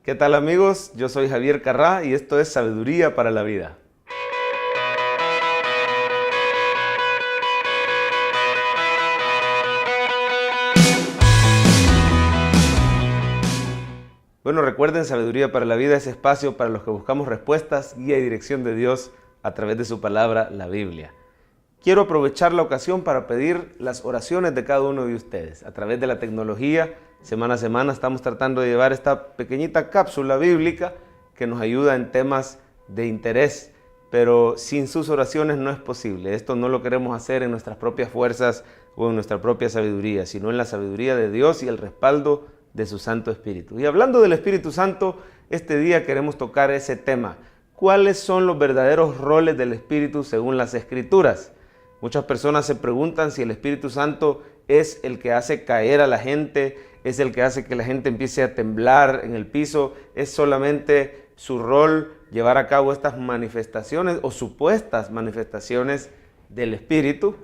¿Qué tal amigos? Yo soy Javier Carrá y esto es Sabiduría para la Vida. Bueno, recuerden, Sabiduría para la Vida es espacio para los que buscamos respuestas, guía y dirección de Dios a través de su palabra, la Biblia. Quiero aprovechar la ocasión para pedir las oraciones de cada uno de ustedes. A través de la tecnología, semana a semana estamos tratando de llevar esta pequeñita cápsula bíblica que nos ayuda en temas de interés, pero sin sus oraciones no es posible. Esto no lo queremos hacer en nuestras propias fuerzas o en nuestra propia sabiduría, sino en la sabiduría de Dios y el respaldo de su Santo Espíritu. Y hablando del Espíritu Santo, este día queremos tocar ese tema. ¿Cuáles son los verdaderos roles del Espíritu según las Escrituras? Muchas personas se preguntan si el Espíritu Santo es el que hace caer a la gente, es el que hace que la gente empiece a temblar en el piso, es solamente su rol llevar a cabo estas manifestaciones o supuestas manifestaciones del Espíritu,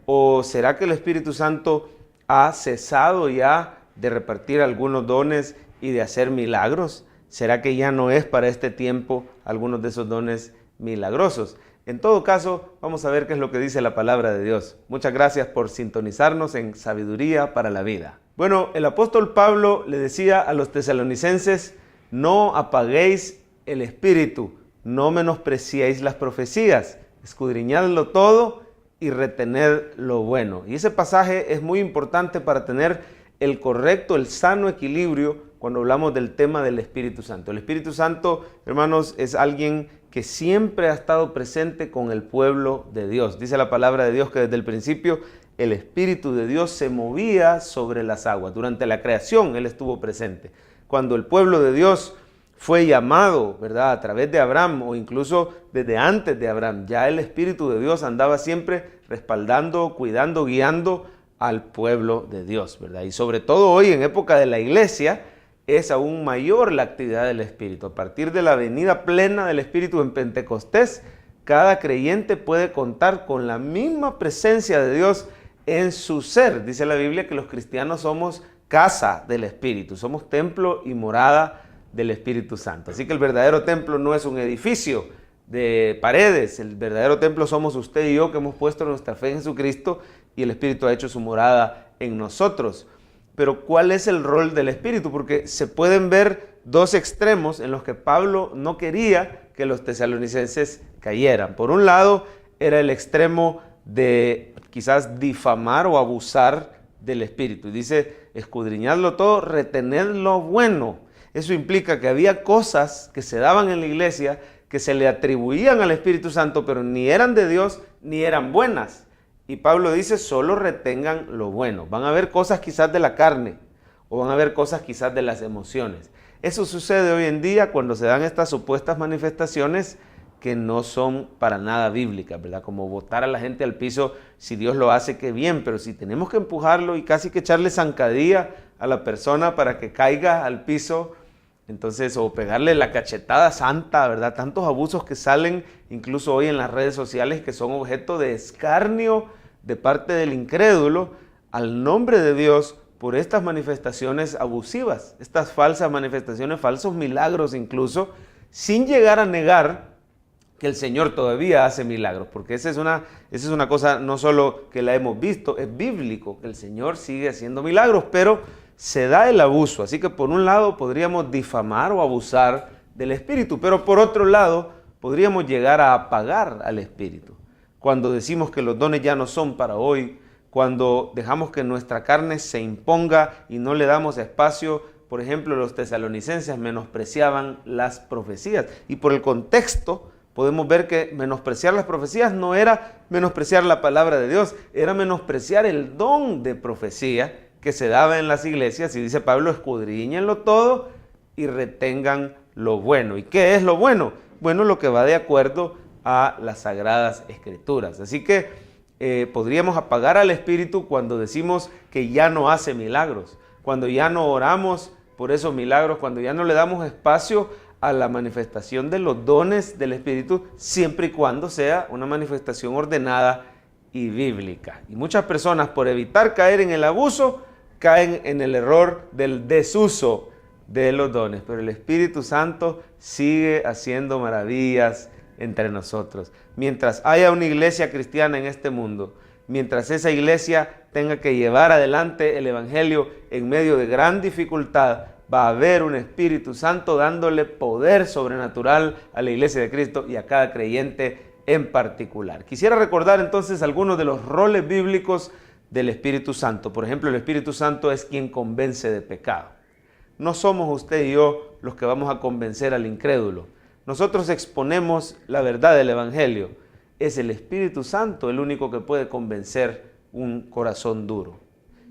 o será que el Espíritu Santo ha cesado ya de repartir algunos dones y de hacer milagros. ¿Será que ya no es para este tiempo algunos de esos dones milagrosos? En todo caso, vamos a ver qué es lo que dice la palabra de Dios. Muchas gracias por sintonizarnos en Sabiduría para la Vida. Bueno, el apóstol Pablo le decía a los tesalonicenses: no apaguéis el espíritu, no menospreciéis las profecías, escudriñadlo todo y retened lo bueno. Y ese pasaje es muy importante para tener el correcto, el sano equilibrio cuando hablamos del tema del Espíritu Santo. El Espíritu Santo, hermanos, es alguien que siempre ha estado presente con el pueblo de Dios. Dice la palabra de Dios que desde el principio el Espíritu de Dios se movía sobre las aguas. Durante la creación Él estuvo presente. Cuando el pueblo de Dios fue llamado, ¿verdad?, a través de Abraham o incluso desde antes de Abraham, ya el Espíritu de Dios andaba siempre respaldando, cuidando, guiando al pueblo de Dios, ¿verdad? Y sobre todo hoy, en época de la iglesia, es aún mayor la actividad del Espíritu. A partir de la venida plena del Espíritu en Pentecostés, cada creyente puede contar con la misma presencia de Dios en su ser. Dice la Biblia que los cristianos somos casa del Espíritu, somos templo y morada del Espíritu Santo. Así que el verdadero templo no es un edificio de paredes, el verdadero templo somos usted y yo, que hemos puesto nuestra fe en Jesucristo y el Espíritu ha hecho su morada en nosotros. Pero ¿cuál es el rol del Espíritu? Porque se pueden ver dos extremos en los que Pablo no quería que los tesalonicenses cayeran. Por un lado, era el extremo de quizás difamar o abusar del Espíritu. Dice: escudriñadlo todo, retened lo bueno. Eso implica que había cosas que se daban en la iglesia que se le atribuían al Espíritu Santo, pero ni eran de Dios ni eran buenas. Y Pablo dice: solo retengan lo bueno. Van a haber cosas quizás de la carne o van a haber cosas quizás de las emociones. Eso sucede hoy en día cuando se dan estas supuestas manifestaciones que no son para nada bíblicas, ¿verdad? Como botar a la gente al piso, si Dios lo hace, qué bien, pero si tenemos que empujarlo y casi que echarle zancadilla a la persona para que caiga al piso, entonces, o pegarle la cachetada santa, ¿verdad? Tantos abusos que salen incluso hoy en las redes sociales que son objeto de escarnio de parte del incrédulo al nombre de Dios por estas manifestaciones abusivas, estas falsas manifestaciones, falsos milagros incluso, sin llegar a negar que el Señor todavía hace milagros, porque esa es una cosa no solo que la hemos visto, es bíblico, que el Señor sigue haciendo milagros, pero se da el abuso. Así que por un lado podríamos difamar o abusar del Espíritu, pero por otro lado podríamos llegar a apagar al Espíritu. Cuando decimos que los dones ya no son para hoy, cuando dejamos que nuestra carne se imponga y no le damos espacio. Por ejemplo, los tesalonicenses menospreciaban las profecías y por el contexto podemos ver que menospreciar las profecías no era menospreciar la palabra de Dios, era menospreciar el don de profecía que se daba en las iglesias. Y dice Pablo: escudriñenlo todo y retengan lo bueno. ¿Y qué es lo bueno? Bueno, lo que va de acuerdo a las Sagradas Escrituras. Así que podríamos apagar al Espíritu cuando decimos que ya no hace milagros, cuando ya no oramos por esos milagros, cuando ya no le damos espacio a la manifestación de los dones del Espíritu, siempre y cuando sea una manifestación ordenada y bíblica. Y muchas personas, por evitar caer en el abuso, caen en el error del desuso de los dones, pero el Espíritu Santo sigue haciendo maravillas entre nosotros. Mientras haya una iglesia cristiana en este mundo, mientras esa iglesia tenga que llevar adelante el Evangelio en medio de gran dificultad, va a haber un Espíritu Santo dándole poder sobrenatural a la iglesia de Cristo y a cada creyente en particular. Quisiera recordar entonces algunos de los roles bíblicos del Espíritu Santo. Por ejemplo, el Espíritu Santo es quien convence de pecado. No somos usted y yo los que vamos a convencer al incrédulo. Nosotros exponemos la verdad del Evangelio. Es el Espíritu Santo el único que puede convencer un corazón duro.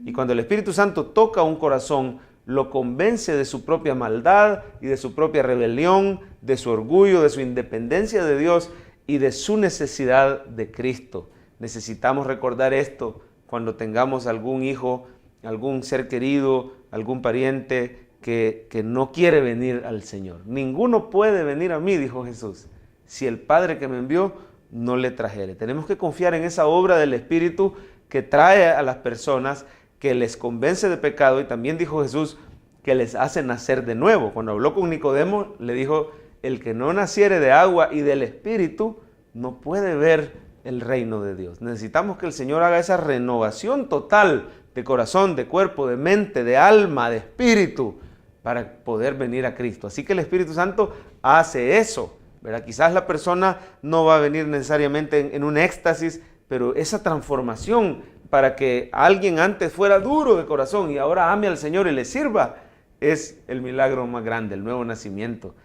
Y cuando el Espíritu Santo toca un corazón, lo convence de su propia maldad y de su propia rebelión, de su orgullo, de su independencia de Dios y de su necesidad de Cristo. Necesitamos recordar esto cuando tengamos algún hijo, algún ser querido, algún pariente que no quiere venir al Señor. Ninguno puede venir a mí, dijo Jesús, si el Padre que me envió no le trajere. Tenemos que confiar en esa obra del Espíritu que trae a las personas, que les convence de pecado, y también dijo Jesús que les hace nacer de nuevo. Cuando habló con Nicodemo, le dijo, el que no naciere de agua y del Espíritu no puede ver el reino de Dios. Necesitamos que el Señor haga esa renovación total de corazón, de cuerpo, de mente, de alma, de espíritu, para poder venir a Cristo. Así que el Espíritu Santo hace eso, ¿verdad? Quizás la persona no va a venir necesariamente en un éxtasis, pero esa transformación para que alguien antes fuera duro de corazón y ahora ame al Señor y le sirva, es el milagro más grande, el nuevo nacimiento.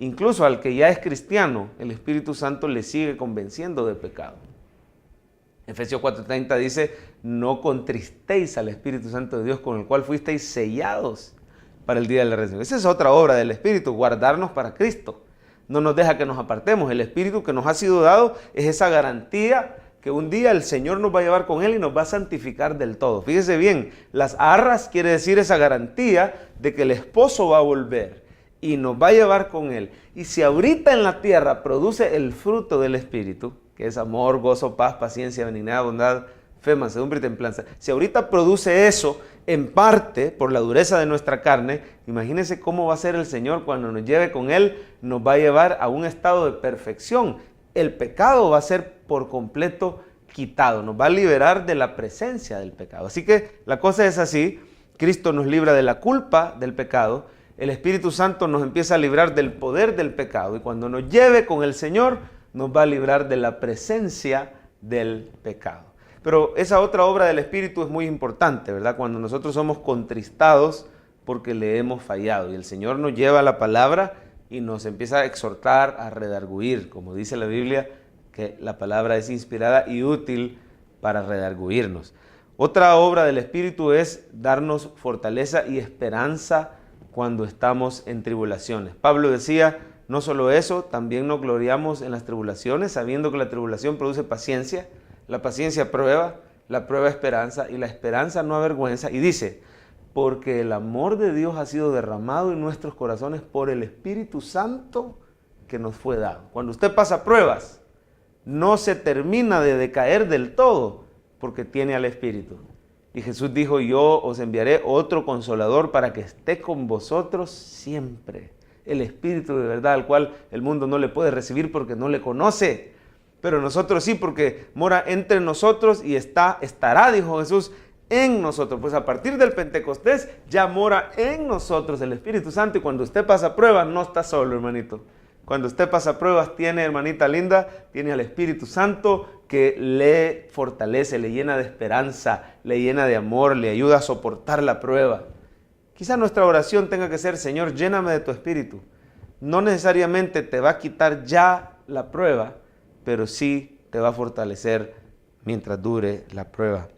Incluso al que ya es cristiano, el Espíritu Santo le sigue convenciendo de pecado. Efesios 4:30 dice, no contristéis al Espíritu Santo de Dios con el cual fuisteis sellados para el día de la redención. Esa es otra obra del Espíritu, guardarnos para Cristo. No nos deja que nos apartemos. El Espíritu que nos ha sido dado es esa garantía que un día el Señor nos va a llevar con Él y nos va a santificar del todo. Fíjese bien, las arras quiere decir esa garantía de que el esposo va a volver y nos va a llevar con Él. Y si ahorita en la tierra produce el fruto del Espíritu, que es amor, gozo, paz, paciencia, benignidad, bondad, fe, mansedumbre y templanza, si ahorita produce eso en parte por la dureza de nuestra carne, imagínense cómo va a ser el Señor cuando nos lleve con Él, nos va a llevar a un estado de perfección. El pecado va a ser por completo quitado, nos va a liberar de la presencia del pecado. Así que la cosa es así, Cristo nos libra de la culpa del pecado, el Espíritu Santo nos empieza a librar del poder del pecado y cuando nos lleve con el Señor nos va a librar de la presencia del pecado. Pero esa otra obra del Espíritu es muy importante, ¿verdad? Cuando nosotros somos contristados porque le hemos fallado y el Señor nos lleva la palabra y nos empieza a exhortar, a redarguir, como dice la Biblia, que la palabra es inspirada y útil para redarguirnos. Otra obra del Espíritu es darnos fortaleza y esperanza cuando estamos en tribulaciones. Pablo decía, no solo eso, también nos gloriamos en las tribulaciones, sabiendo que la tribulación produce paciencia, la paciencia prueba, la prueba esperanza y la esperanza no avergüenza. Y dice, porque el amor de Dios ha sido derramado en nuestros corazones por el Espíritu Santo que nos fue dado. Cuando usted pasa pruebas, no se termina de decaer del todo porque tiene al Espíritu. Y Jesús dijo, yo os enviaré otro consolador para que esté con vosotros siempre. El Espíritu de verdad al cual el mundo no le puede recibir porque no le conoce. Pero nosotros sí, porque mora entre nosotros y estará, dijo Jesús, en nosotros. Pues a partir del Pentecostés ya mora en nosotros el Espíritu Santo y cuando usted pasa pruebas no está solo, hermanito. Cuando usted pasa pruebas tiene, hermanita linda, tiene al Espíritu Santo que le fortalece, le llena de esperanza, le llena de amor, le ayuda a soportar la prueba. Quizá nuestra oración tenga que ser, Señor, lléname de tu Espíritu. No necesariamente te va a quitar ya la prueba, pero sí te va a fortalecer mientras dure la prueba.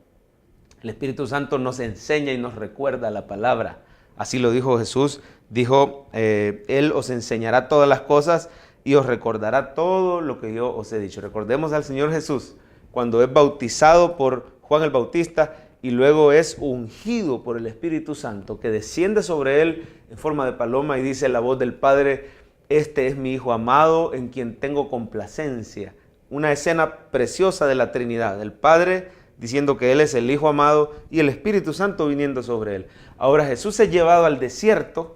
El Espíritu Santo nos enseña y nos recuerda la palabra. Así lo dijo Jesús. Dijo, Él os enseñará todas las cosas y os recordará todo lo que yo os he dicho. Recordemos al Señor Jesús cuando es bautizado por Juan el Bautista y luego es ungido por el Espíritu Santo que desciende sobre Él en forma de paloma y dice la voz del Padre, este es mi Hijo amado en quien tengo complacencia. Una escena preciosa de la Trinidad, el Padre diciendo que Él es el Hijo amado y el Espíritu Santo viniendo sobre Él. Ahora Jesús es llevado al desierto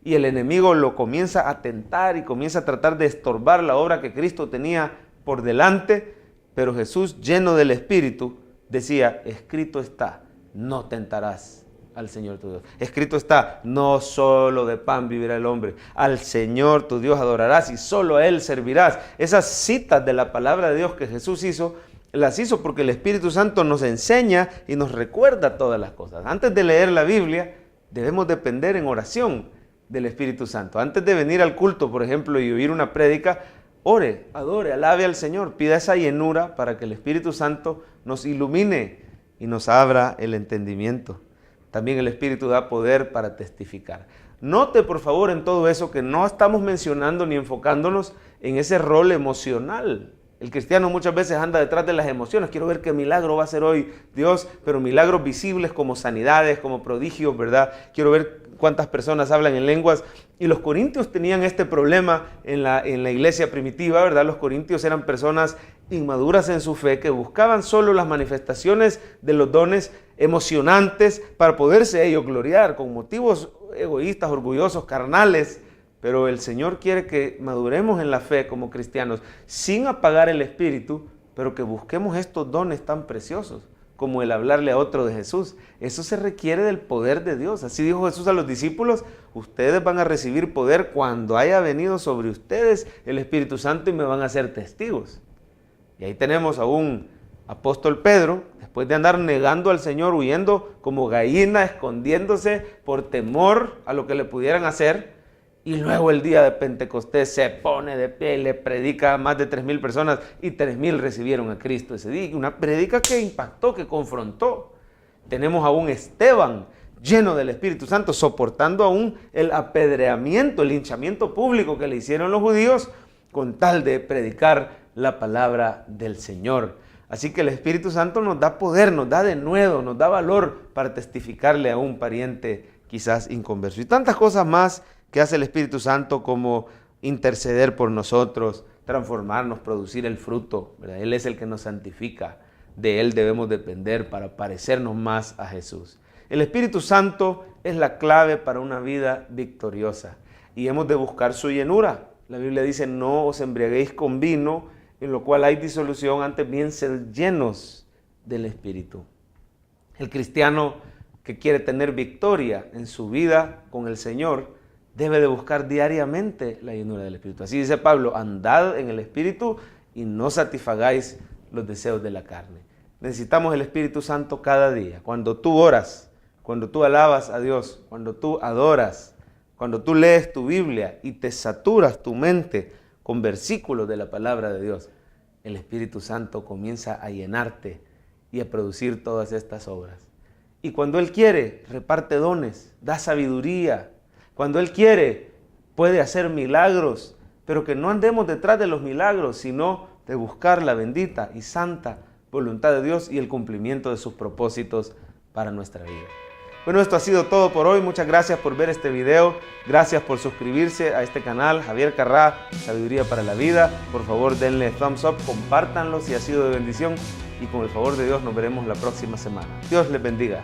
y el enemigo lo comienza a tentar y comienza a tratar de estorbar la obra que Cristo tenía por delante, pero Jesús, lleno del Espíritu, decía, escrito está, no tentarás al Señor tu Dios. Escrito está, no solo de pan vivirá el hombre, al Señor tu Dios adorarás y solo a Él servirás. Esas citas de la palabra de Dios que Jesús hizo, las hizo porque el Espíritu Santo nos enseña y nos recuerda todas las cosas. Antes de leer la Biblia, debemos depender en oración del Espíritu Santo. Antes de venir al culto, por ejemplo, y oír una prédica, ore, adore, alabe al Señor, pida esa llenura para que el Espíritu Santo nos ilumine y nos abra el entendimiento. También el Espíritu da poder para testificar. Note, por favor, en todo eso que no estamos mencionando ni enfocándonos en ese rol emocional. El cristiano muchas veces anda detrás de las emociones. Quiero ver qué milagro va a hacer hoy Dios, pero milagros visibles como sanidades, como prodigios, ¿verdad? Quiero ver cuántas personas hablan en lenguas. Y los corintios tenían este problema en la iglesia primitiva, ¿verdad? Los corintios eran personas inmaduras en su fe que buscaban solo las manifestaciones de los dones emocionantes para poderse ellos gloriar con motivos egoístas, orgullosos, carnales. Pero el Señor quiere que maduremos en la fe como cristianos sin apagar el espíritu, pero que busquemos estos dones tan preciosos como el hablarle a otro de Jesús. Eso se requiere del poder de Dios. Así dijo Jesús a los discípulos, ustedes van a recibir poder cuando haya venido sobre ustedes el Espíritu Santo y me van a ser testigos. Y ahí tenemos a un apóstol Pedro, después de andar negando al Señor, huyendo como gallina, escondiéndose por temor a lo que le pudieran hacer. Y luego el día de Pentecostés se pone de pie y le predica a más de 3,000 personas y 3,000 recibieron a Cristo ese día. Una predica que impactó, que confrontó. Tenemos a un Esteban lleno del Espíritu Santo, soportando aún el apedreamiento, el linchamiento público que le hicieron los judíos con tal de predicar la palabra del Señor. Así que el Espíritu Santo nos da poder, nos da denuedo, nos da valor para testificarle a un pariente quizás inconverso. Y tantas cosas más que hace el Espíritu Santo como interceder por nosotros, transformarnos, producir el fruto, ¿verdad? Él es el que nos santifica, de Él debemos depender para parecernos más a Jesús. El Espíritu Santo es la clave para una vida victoriosa y hemos de buscar su llenura. La Biblia dice, no os embriaguéis con vino, en lo cual hay disolución, antes bien ser llenos del Espíritu. El cristiano que quiere tener victoria en su vida con el Señor, debe de buscar diariamente la llenura del Espíritu. Así dice Pablo, andad en el Espíritu y no satisfagáis los deseos de la carne. Necesitamos el Espíritu Santo cada día. Cuando tú oras, cuando tú alabas a Dios, cuando tú adoras, cuando tú lees tu Biblia y te saturas tu mente con versículos de la palabra de Dios, el Espíritu Santo comienza a llenarte y a producir todas estas obras. Y cuando Él quiere, reparte dones, da sabiduría. Cuando Él quiere, puede hacer milagros, pero que no andemos detrás de los milagros, sino de buscar la bendita y santa voluntad de Dios y el cumplimiento de sus propósitos para nuestra vida. Bueno, esto ha sido todo por hoy. Muchas gracias por ver este video. Gracias por suscribirse a este canal, Javier Carrá, Sabiduría para la Vida. Por favor, denle thumbs up, compártanlo si ha sido de bendición. Y con el favor de Dios nos veremos la próxima semana. Dios les bendiga.